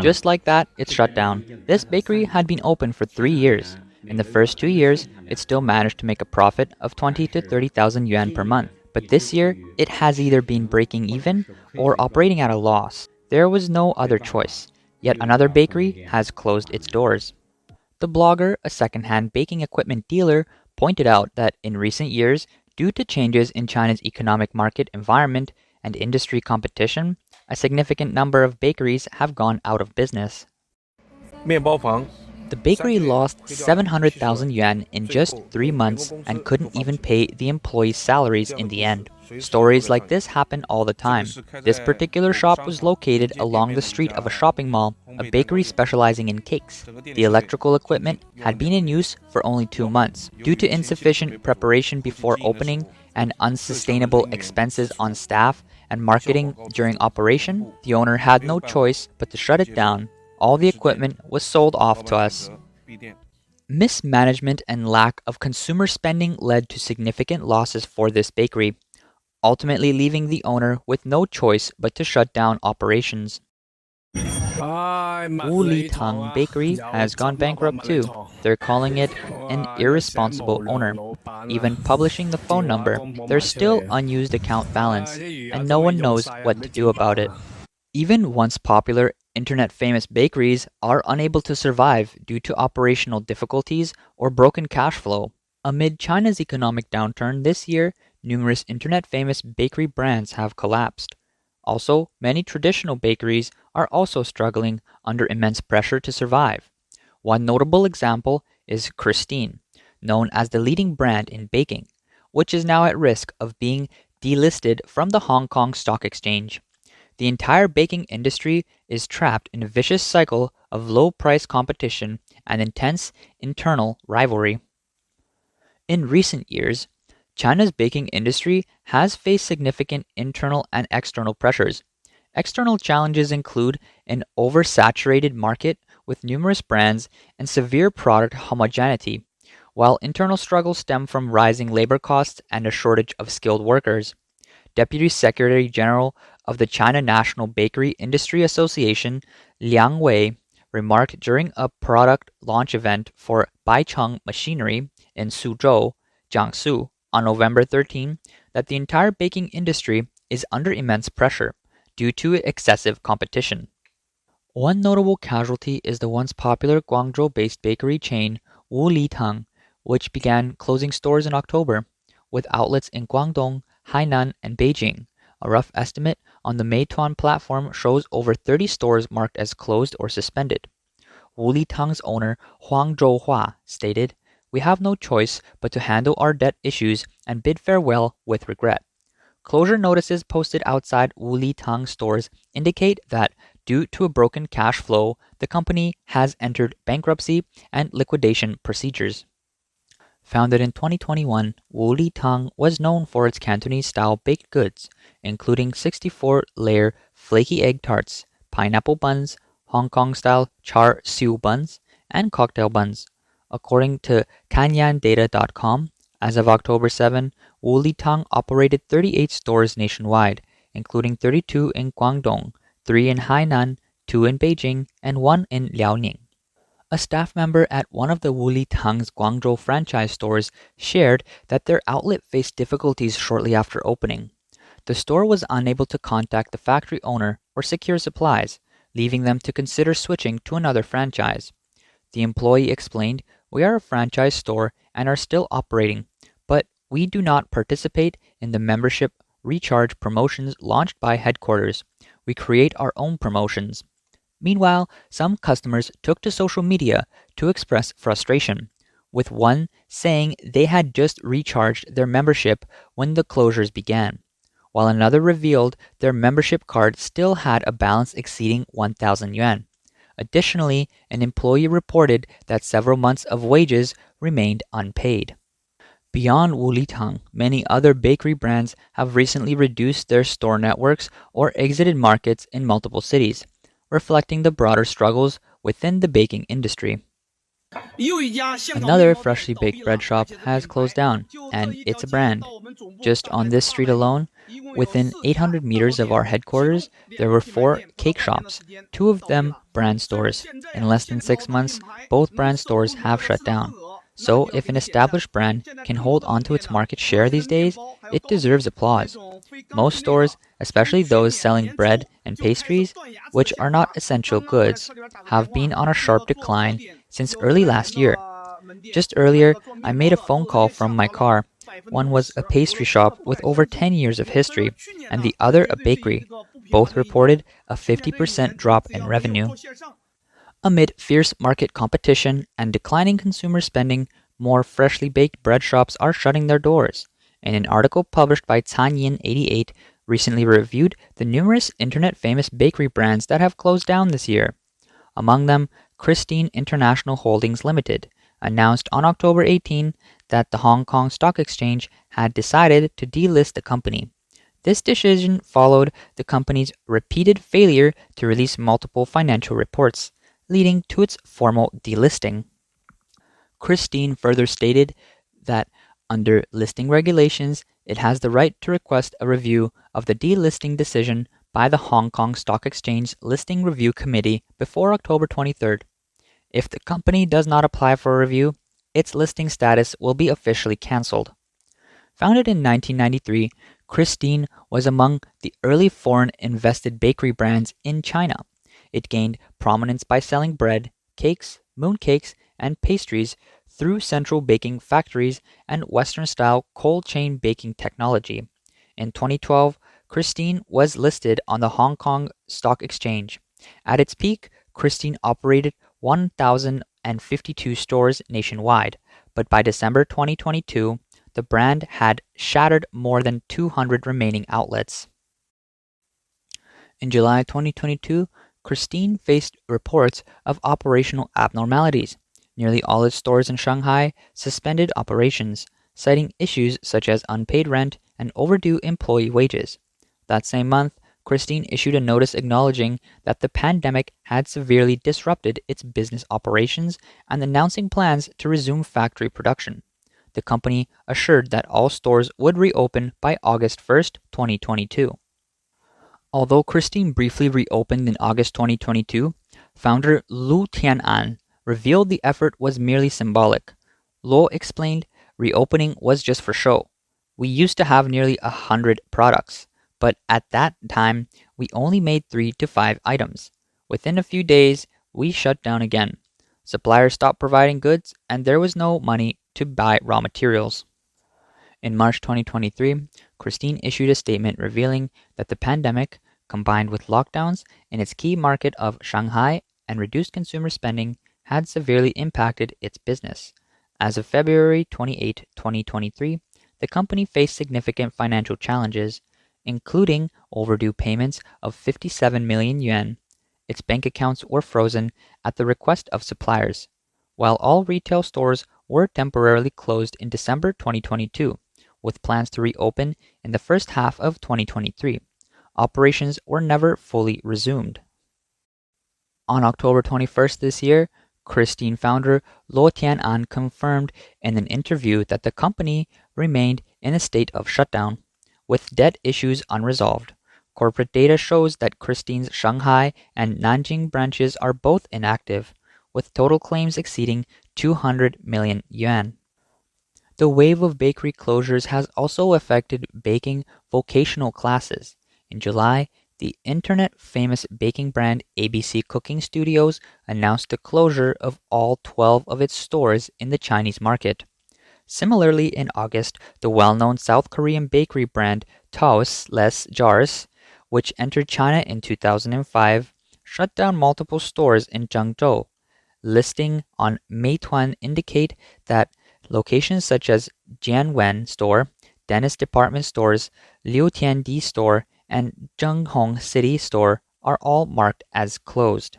Just like that, it shut down. This bakery had been open for 3 years. In the first 2 years, it still managed to make a profit of 20 to 30,000 yuan per month. But this year, it has either been breaking even or operating at a loss. There was no other choice. Yet another bakery has closed its doors. The blogger, a second-hand baking equipment dealer, pointed out that in recent years, due to changes in China's economic market environment and industry competition, a significant number of bakeries have gone out of business. 面包房 The bakery lost 700,000 yuan in just 3 months and couldn't even pay the employees' salaries in the end. Stories like this happen all the time. This particular shop was located along the street of a shopping mall, a bakery specializing in cakes. The electrical equipment had been in use for only 2 months. Due to insufficient preparation before opening and unsustainable expenses on staff and marketing during operation, the owner had no choice but to shut it down. All the equipment was sold off to us. Mismanagement and lack of consumer spending led to significant losses for this bakery, ultimately leaving the owner with no choice but to shut down operations. Wu Li Tang Bakery has gone bankrupt too. They're calling it an irresponsible owner, even publishing the phone number. There's still unused account balance, and no one knows what to do about it. Even once popular internet-famous bakeries are unable to survive due to operational difficulties or broken cash flow. Amid China's economic downturn this year, numerous internet-famous bakery brands have collapsed. Also, many traditional bakeries are also struggling under immense pressure to survive. One notable example is Christine, known as the leading brand in baking, which is now at risk of being delisted from the Hong Kong Stock Exchange. The entire baking industry is trapped in a vicious cycle of low-price competition and intense internal rivalry. In recent years, China's baking industry has faced significant internal and external pressures. External challenges include an oversaturated market with numerous brands and severe product homogeneity, while internal struggles stem from rising labor costs and a shortage of skilled workers. Deputy Secretary General of the China National Bakery Industry Association, Liang Wei, remarked during a product launch event for Baicheng Machinery in Suzhou, Jiangsu, on November 13 that the entire baking industry is under immense pressure due to excessive competition. One notable casualty is the once popular Guangzhou-based bakery chain Wu Li Tang, which began closing stores in October, with outlets in Guangdong, Hainan, and Beijing. A rough estimate on the Meituan platform shows over 30 stores marked as closed or suspended. Wu Li Tang's owner, Huang Zhouhua, stated, "We have no choice but to handle our debt issues and bid farewell with regret." Closure notices posted outside Wu Li Tang stores indicate that due to a broken cash flow, the company has entered bankruptcy and liquidation procedures. Founded in 2021, Wu Li Tang was known for its Cantonese-style baked goods, including 64-layer flaky egg tarts, pineapple buns, Hong Kong-style char siu buns, and cocktail buns. According to canyandata.com, as of October 7, Wu Li Tang operated 38 stores nationwide, including 32 in Guangdong, 3 in Hainan, 2 in Beijing, and 1 in Liaoning. A staff member at one of the Wu Li Tang's Guangzhou franchise stores shared that their outlet faced difficulties shortly after opening. The store was unable to contact the factory owner or secure supplies, leaving them to consider switching to another franchise. The employee explained, "We are a franchise store and are still operating, but we do not participate in the membership recharge promotions launched by headquarters. We create our own promotions." Meanwhile, some customers took to social media to express frustration, with one saying they had just recharged their membership when the closures began, while another revealed their membership card still had a balance exceeding 1,000 yuan. Additionally, an employee reported that several months of wages remained unpaid. Beyond Wu Li Tang, many other bakery brands have recently reduced their store networks or exited markets in multiple cities, reflecting the broader struggles within the baking industry. Another freshly baked bread shop has closed down, and it's a brand. Just on this street alone, Within 800 meters of our headquarters, there were 4 cake shops, 2 of them brand stores. In less than 6 months, both brand stores have shut down. So, if an established brand can hold onto its market share these days, it deserves applause. Most stores, especially those selling bread and pastries, which are not essential goods, have been on a sharp decline since early last year. Just earlier, I made a phone call from my car. One was a pastry shop with over 10 years of history, and the other a bakery. Both reported a 50% drop in revenue. Amid fierce market competition and declining consumer spending, more freshly baked bread shops are shutting their doors. And an article published by Canyin 88 recently reviewed the numerous internet famous bakery brands that have closed down this year. Among them, Christine International Holdings Limited announced on October 18 that the Hong Kong Stock Exchange had decided to delist the company. This decision followed the company's repeated failure to release multiple financial reports, leading to its formal delisting. Christine further stated that under listing regulations, it has the right to request a review of the delisting decision by the Hong Kong Stock Exchange Listing Review Committee before October 23rd. If the company does not apply for a review, its listing status will be officially cancelled. Founded in 1993, Christine was among the early foreign-invested bakery brands in China. It gained prominence by selling bread, cakes, mooncakes, and pastries through central baking factories and Western-style cold chain baking technology. In 2012, Christine was listed on the Hong Kong Stock Exchange. At its peak, Christine operated 1,052 stores nationwide, but by December 2022, the brand had shattered more than 200 remaining outlets. In July 2022, Christine faced reports of operational abnormalities. Nearly all its stores in Shanghai suspended operations, citing issues such as unpaid rent and overdue employee wages. That same month, Christine issued a notice acknowledging that the pandemic had severely disrupted its business operations and announcing plans to resume factory production. The company assured that all stores would reopen by August 1st, 2022. Although Christine briefly reopened in August 2022, founder Lu Tian'an revealed the effort was merely symbolic. Luo explained, reopening was just for show. We used to have nearly 100 products, but at that time, we only made 3 to 5 items. Within a few days, we shut down again. Suppliers stopped providing goods, and there was no money to buy raw materials. In March 2023, Christine issued a statement revealing that the pandemic, combined with lockdowns in its key market of Shanghai and reduced consumer spending, had severely impacted its business. As of February 28, 2023, the company faced significant financial challenges, including overdue payments of 57 million yuan. Its bank accounts were frozen at the request of suppliers. While all retail stores were temporarily closed in December 2022, with plans to reopen in the first half of 2023, operations were never fully resumed. On October 21st this year, Christine founder Luo Tian'an confirmed in an interview that the company remained in a state of shutdown, with debt issues unresolved. Corporate data shows that Christine's Shanghai and Nanjing branches are both inactive, with total claims exceeding 200 million yuan. The wave of bakery closures has also affected baking vocational classes. In July, the internet-famous baking brand ABC Cooking Studios announced the closure of all 12 of its stores in the Chinese market. Similarly, in August, the well-known South Korean bakery brand Delist Jars, which entered China in 2005, shut down multiple stores in Zhengzhou. Listing on Meituan indicate that locations such as Jianwen Store, Dennis Department Stores, Liutiandi Store, and Zhenghong City Store are all marked as closed.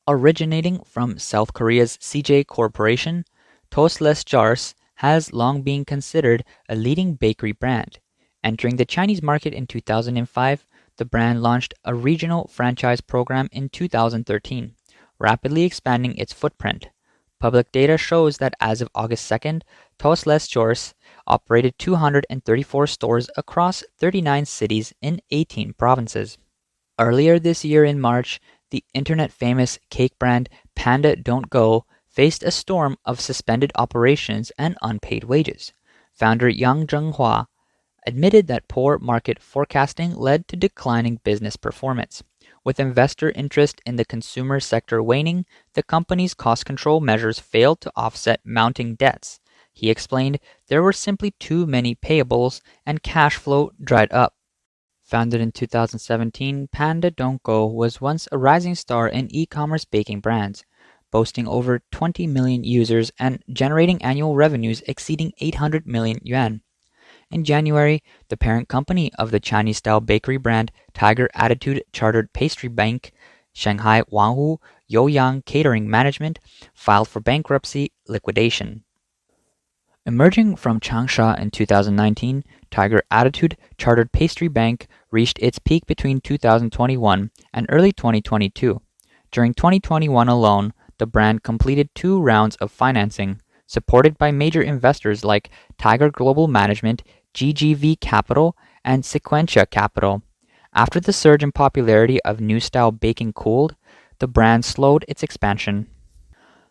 Originating from South Korea's CJ Corporation, Toastless Jars has long been considered a leading bakery brand. Entering the Chinese market in 2005, the brand launched a regional franchise program in 2013, rapidly expanding its footprint. Public data shows that as of August 2nd, Delist operated 234 stores across 39 cities in 18 provinces. Earlier this year in March, the internet-famous cake brand Panda Don't Go faced a storm of suspended operations and unpaid wages. Founder Yang Zhenghua admitted that poor market forecasting led to declining business performance. With investor interest in the consumer sector waning, the company's cost control measures failed to offset mounting debts. He explained there were simply too many payables and cash flow dried up. Founded in 2017, Panda Don't Go was once a rising star in e-commerce baking brands, boasting over 20 million users and generating annual revenues exceeding 800 million yuan. In January, the parent company of the Chinese-style bakery brand Tiger Attitude Chartered Pastry Bank, Shanghai Wanghu Youyang Catering Management, filed for bankruptcy liquidation. Emerging from Changsha in 2019, Tiger Attitude Chartered Pastry Bank reached its peak between 2021 and early 2022. During 2021 alone, the brand completed 2 rounds of financing, supported by major investors like Tiger Global Management, GGV Capital, and Sequentia Capital. After the surge in popularity of new-style baking cooled, the brand slowed its expansion.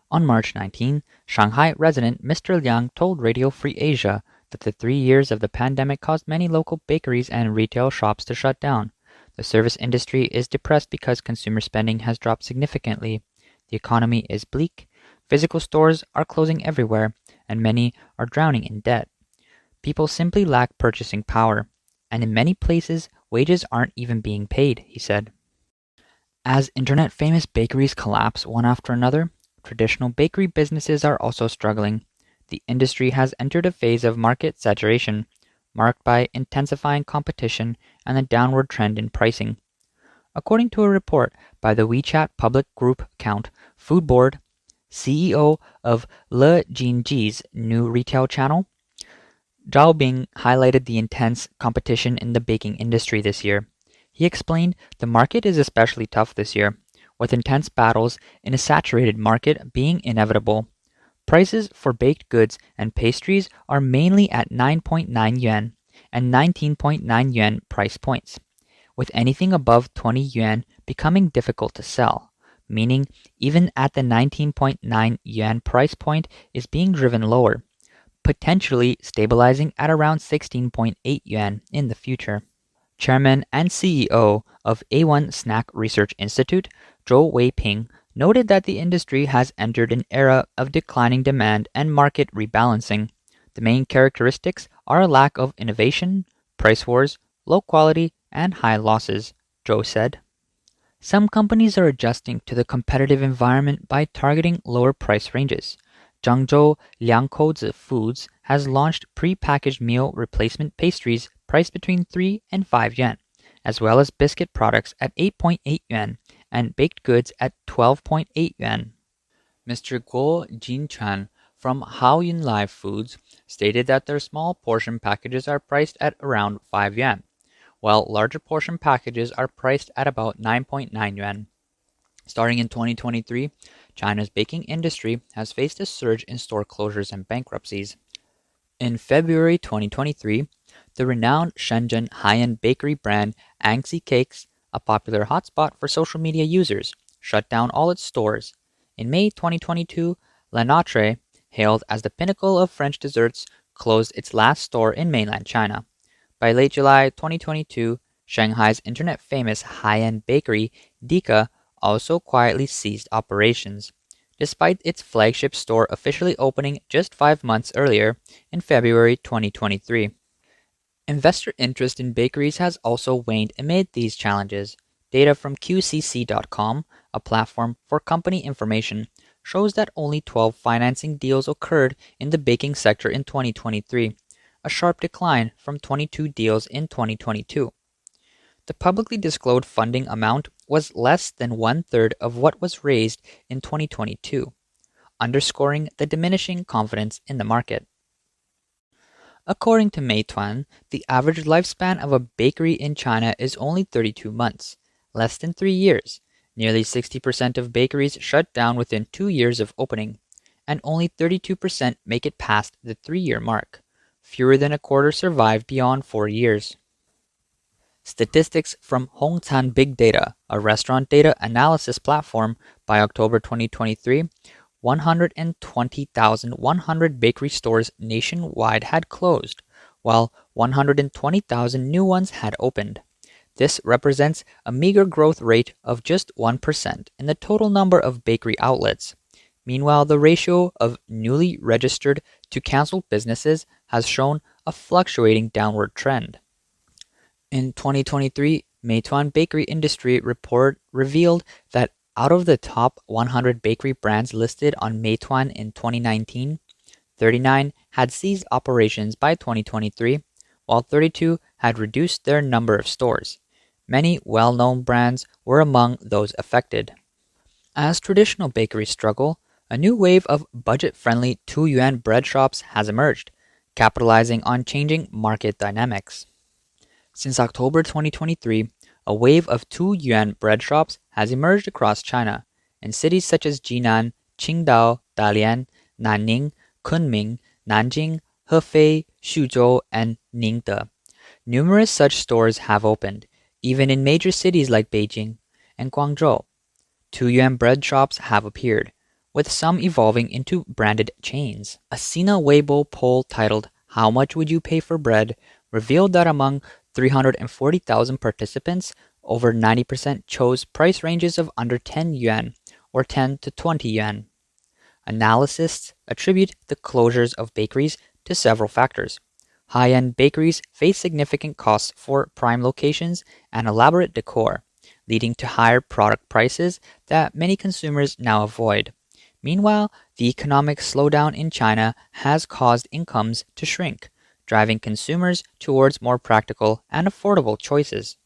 On March 19, Shanghai resident Mr. Liang told Radio Free Asia that the 3 years of the pandemic caused many local bakeries and retail shops to shut down. The service industry is depressed because consumer spending has dropped significantly. The economy is bleak, physical stores are closing everywhere, and many are drowning in debt. People simply lack purchasing power, and in many places, wages aren't even being paid, he said. As internet-famous bakeries collapse one after another, traditional bakery businesses are also struggling. The industry has entered a phase of market saturation, marked by intensifying competition and a downward trend in pricing. According to a report by the WeChat public group account Food Board, CEO of Le Jinji's new retail channel, Zhao Bing highlighted the intense competition in the baking industry this year. He explained the market is especially tough this year, with intense battles in a saturated market being inevitable. Prices for baked goods and pastries are mainly at 9.9 yuan and 19.9 yuan price points, with anything above 20 yuan becoming difficult to sell, meaning even at the 19.9 yuan price point is being driven lower, potentially stabilizing at around 16.8 yuan in the future. Chairman and CEO of A1 Snack Research Institute, Zhou Weiping, noted that the industry has entered an era of declining demand and market rebalancing. The main characteristics are a lack of innovation, price wars, low quality, and high losses, Zhou said. Some companies are adjusting to the competitive environment by targeting lower price ranges. Zhangzhou Liangkouzi Foods has launched pre-packaged meal replacement pastries priced between 3 and 5 yuan, as well as biscuit products at 8.8 yuan and baked goods at 12.8 yuan. Mr. Guo Jinchuan from Haoyun Live Foods stated that their small portion packages are priced at around 5 yuan, while larger portion packages are priced at about 9.9 yuan. Starting in 2023, China's baking industry has faced a surge in store closures and bankruptcies. In February 2023, the renowned Shenzhen high-end bakery brand Anxi Cakes, a popular hotspot for social media users, shut down all its stores. In May 2022, La Notre, hailed as the pinnacle of French desserts, closed its last store in mainland China. By late July 2022, Shanghai's internet-famous high-end bakery, Dika, also quietly ceased operations, despite its flagship store officially opening just 5 months earlier in February 2023. Investor interest in bakeries has also waned amid these challenges. Data from QCC.com, a platform for company information, shows that only 12 financing deals occurred in the baking sector in 2023, a sharp decline from 22 deals in 2022. The publicly disclosed funding amount was less than 1/3 of what was raised in 2022, underscoring the diminishing confidence in the market. According to Meituan, the average lifespan of a bakery in China is only 32 months, less than 3 years. Nearly 60% of bakeries shut down within 2 years of opening, and only 32% make it past the 3-year mark. Fewer than a quarter survive beyond 4 years. Statistics from Hongtan Big Data, a restaurant data analysis platform, by October 2023, 120,100 bakery stores nationwide had closed, while 120,000 new ones had opened. This represents a meager growth rate of just 1% in the total number of bakery outlets. Meanwhile, the ratio of newly registered to canceled businesses has shown a fluctuating downward trend. In 2023, Meituan Bakery Industry Report revealed that out of the top 100 bakery brands listed on Meituan in 2019, 39 had ceased operations by 2023, while 32 had reduced their number of stores. Many well-known brands were among those affected. As traditional bakeries struggle, a new wave of budget-friendly 2-yuan bread shops has emerged, capitalizing on changing market dynamics. Since October 2023, a wave of 2-yuan bread shops has emerged across China, in cities such as Jinan, Qingdao, Dalian, Nanning, Kunming, Nanjing, Hefei, Xuzhou, and Ningde. Numerous such stores have opened, even in major cities like Beijing and Guangzhou. 2-yuan bread shops have appeared, with some evolving into branded chains. A Sina Weibo poll titled "How much would you pay for bread?" revealed that among 340,000 participants, over 90% chose price ranges of under 10 yuan or 10 to 20 yuan. Analysts attribute the closures of bakeries to several factors. High-end bakeries face significant costs for prime locations and elaborate decor, leading to higher product prices that many consumers now avoid. Meanwhile, the economic slowdown in China has caused incomes to shrink, driving consumers towards more practical and affordable choices.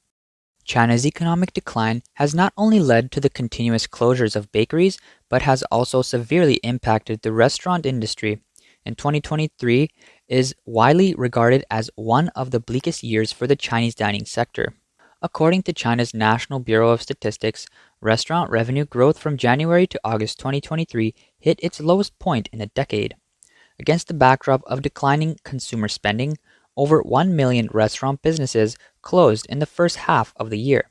China's economic decline has not only led to the continuous closures of bakeries, but has also severely impacted the restaurant industry. In 2023 is widely regarded as one of the bleakest years for the Chinese dining sector. According to China's National Bureau of Statistics, restaurant revenue growth from January to August 2023 hit its lowest point in a decade. Against the backdrop of declining consumer spending, over 1 million restaurant businesses closed in the first half of the year.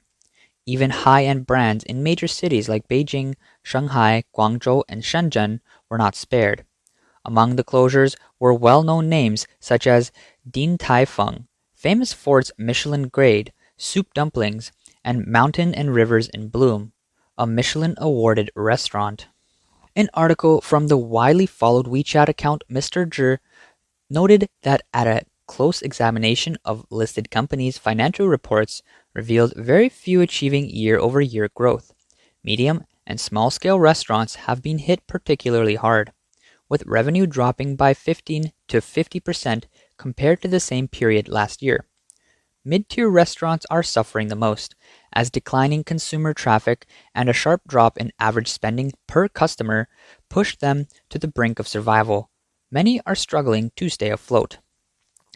Even high-end brands in major cities like Beijing, Shanghai, Guangzhou, and Shenzhen were not spared. Among the closures were well-known names such as Din Tai Fung, famous for its Michelin grade soup dumplings, and Mountain and Rivers in Bloom, a Michelin-awarded restaurant. An article from the widely followed WeChat account Mr. Zhi noted that at a close examination of listed companies' financial reports revealed very few achieving year-over-year growth. Medium and small-scale restaurants have been hit particularly hard, with revenue dropping by 15 to 50% compared to the same period last year. Mid-tier restaurants are suffering the most, as declining consumer traffic and a sharp drop in average spending per customer push them to the brink of survival. Many are struggling to stay afloat.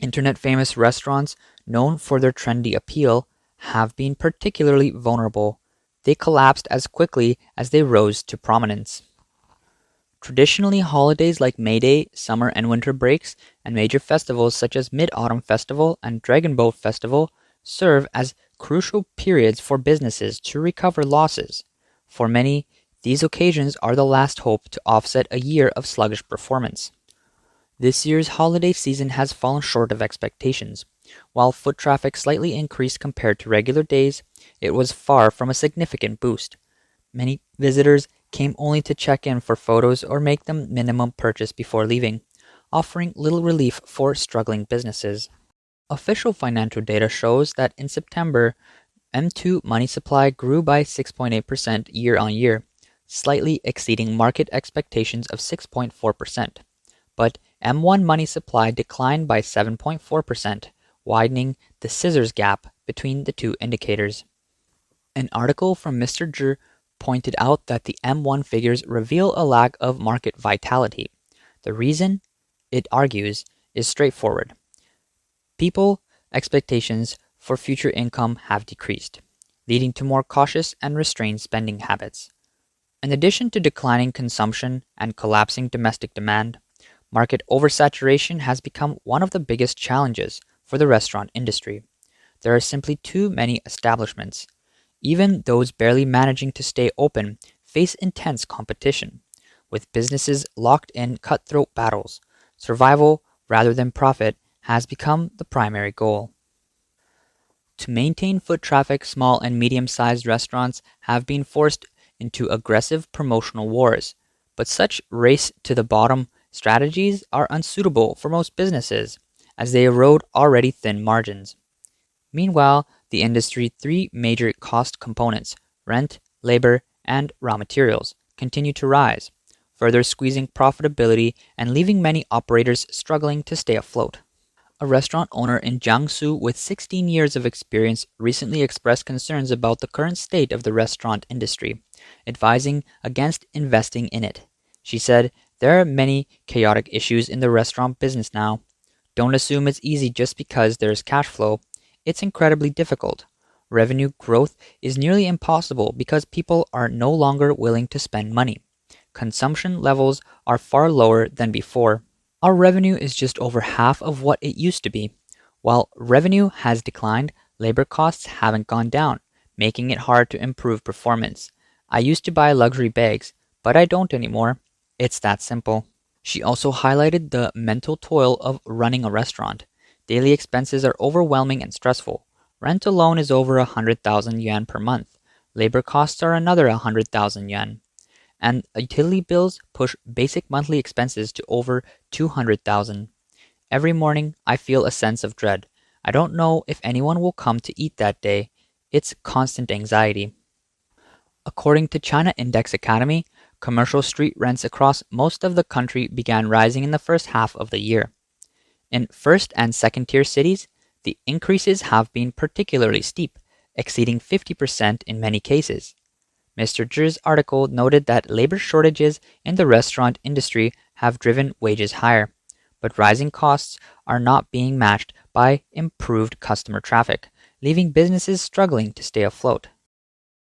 Internet-famous restaurants, known for their trendy appeal, have been particularly vulnerable. They collapsed as quickly as they rose to prominence. Traditionally, holidays like May Day, summer and winter breaks, and major festivals such as Mid-Autumn Festival and Dragon Boat Festival serve as crucial periods for businesses to recover losses. For many, these occasions are the last hope to offset a year of sluggish performance. This year's holiday season has fallen short of expectations. While foot traffic slightly increased compared to regular days, it was far from a significant boost. Many visitors came only to check in for photos or make the minimum purchase before leaving, offering little relief for struggling businesses. Official financial data shows that in September, M2 money supply grew by 6.8% year-on-year, slightly exceeding market expectations of 6.4%. But M1 money supply declined by 7.4%, widening the scissors gap between the two indicators. An article from Mr. Zhi pointed out that the M1 figures reveal a lack of market vitality. The reason, it argues, is straightforward. People expectations for future income have decreased, leading to more cautious and restrained spending habits. In addition to declining consumption and collapsing domestic demand, market oversaturation has become one of the biggest challenges for the restaurant industry. There are simply too many establishments. Even those barely managing to stay open face intense competition, with businesses locked in cutthroat battles. Survival rather than profit has become the primary goal. To maintain foot traffic, small and medium sized restaurants have been forced into aggressive promotional wars, but such race to the bottom strategies are unsuitable for most businesses, as they erode already thin margins. Meanwhile, the industry's three major cost components rent, labor, and raw materials continue to rise, further squeezing profitability and leaving many operators struggling to stay afloat. A restaurant owner in Jiangsu with 16 years of experience recently expressed concerns about the current state of the restaurant industry, advising against investing in it. She said, "There are many chaotic issues in the restaurant business now. Don't assume it's easy just because there's cash flow. It's incredibly difficult. Revenue growth is nearly impossible because people are no longer willing to spend money. Consumption levels are far lower than before. Our revenue is just over half of what it used to be. While revenue has declined, labor costs haven't gone down, making it hard to improve performance. I used to buy luxury bags, but I don't anymore. It's that simple." She also highlighted the mental toil of running a restaurant. Daily expenses are overwhelming and stressful. Rent alone is over 100,000 yuan per month. Labor costs are another 100,000 yuan. And utility bills push basic monthly expenses to over 200,000. Every morning, I feel a sense of dread. I don't know if anyone will come to eat that day. It's constant anxiety. According to China Index Academy, commercial street rents across most of the country began rising in the first half of the year. In first and second tier cities, the increases have been particularly steep, exceeding 50% in many cases. Mr. Zhi's article noted that labor shortages in the restaurant industry have driven wages higher, but rising costs are not being matched by improved customer traffic, leaving businesses struggling to stay afloat.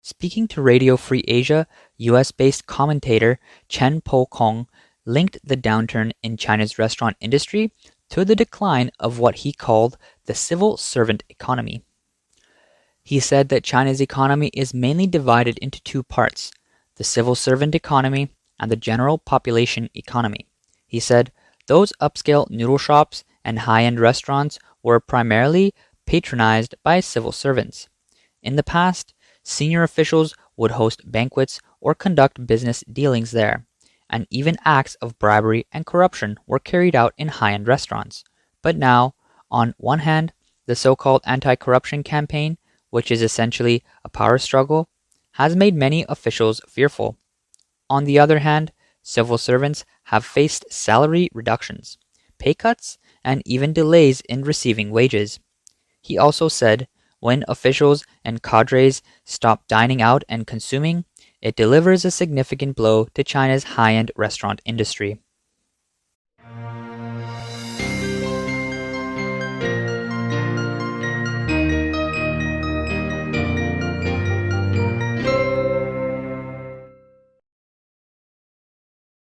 Speaking to Radio Free Asia, US-based commentator Chen Po Kong linked the downturn in China's restaurant industry to the decline of what he called the civil servant economy. He said that China's economy is mainly divided into two parts, the civil servant economy and the general population economy. He said those upscale noodle shops and high-end restaurants were primarily patronized by civil servants. In the past, senior officials would host banquets or conduct business dealings there, and even acts of bribery and corruption were carried out in high-end restaurants. But now, on one hand, the so-called anti-corruption campaign, which is essentially a power struggle, has made many officials fearful. On the other hand, civil servants have faced salary reductions, pay cuts, and even delays in receiving wages. He also said, when officials and cadres stop dining out and consuming, it delivers a significant blow to China's high-end restaurant industry.